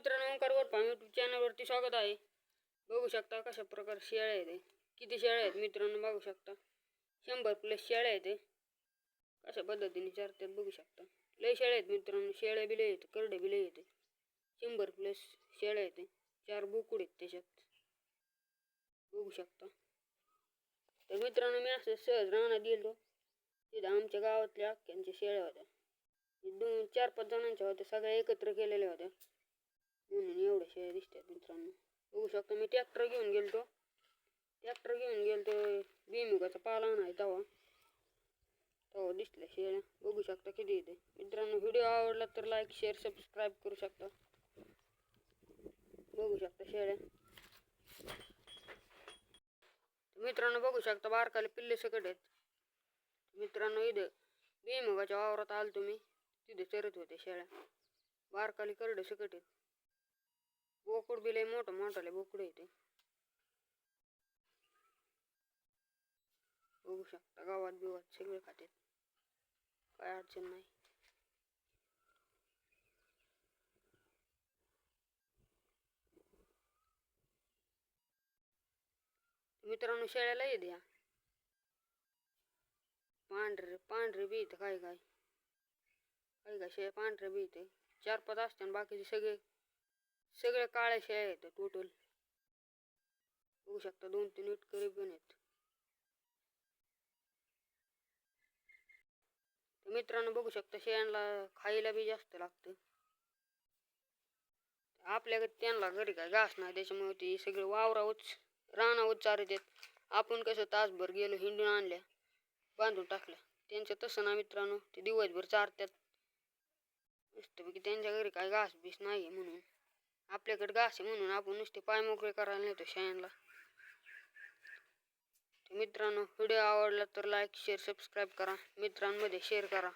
मित्रांनो, ओंकार गोरपाम यूट्यूब चॅनलवरती स्वागत आहे. बघू शकता कशा प्रकारे शेळ्या आहेत. किती शेळ्या आहेत मित्रांनो, बघू शकता 100+ शेळ्या आहेत. कशा पद्धतीने चारतात बघू शकता. लय शेळ्या आहेत मित्रांनो, शेळ्या बी लय आहेत, करडे बी लय आहेत. 100+ शेळ्या आहेत. 4 बोकुड आहेत त्याच्यात बघू शकता. तर मित्रांनो, मी असं सहज रानात गेलो, तिथं आमच्या गावातल्या अख्ख्यांच्या शेळ्या होत्या. 4-5 जणांच्या होत्या, सगळ्या एकत्र केलेल्या होत्या म्हणून एवढ्या शेळ्या दिसतात मित्रांनो. बघू शकता. मी ट्रॅक्टर घेऊन गेलतो भुईमुगाचा पाला आणाय तेव्हा दिसल्या शेळ्या. बघू शकता किती येते मित्रांनो. व्हिडिओ आवडला तर लाईक शेअर सबस्क्राईब करू शकता. बघू शकता शेळ्या मित्रांनो. बघू शकता बारकाले पिल्ले सकट आहेत मित्रांनो. इथं भुईमुगाच्या वावरात आलो तुम्ही, तिथे चरत होते शेळ्या. बारकाली करडे सकट आहेत. बोकुड बी लय मोठाले बोकुड येते बघू शकता. गावात बिवात सगळे खातात, काय अडचण नाही. मित्रांनो शेळ्या लय द्या. पांढरे बी इथं काय शेळ्या पांढरे बी इथे 4-5 असतात. बाकीचे सगळे काळ्या शेळ्या आहेत टोटल. बघू शकता 2-3 इटकरी पण आहेत. मित्रांनो बघू शकता शेळ्यांना खायला बी जास्त लागतं. आपल्याकडे त्यांना घरी काय घास नाही, त्याच्यामुळे ते सगळे रानावर चारत आहेत. आपण कसं तासभर गेलो, हिंडून आणल्या, बांधून टाकल्या. त्यांचं तसं ना मित्रांनो, ते दिवसभर चारतात मस्तपैकी. त्यांच्या घरी काय घास बीस नाही म्हणून, आपल्याकडे घास आहे म्हणून आपण नुसते पाय मोकळे करायला नेतो शेळ्यांना. मित्रांनो, व्हिडिओ आवडला तर लाईक शेअर सबस्क्राईब करा, मित्रांमध्ये शेअर करा.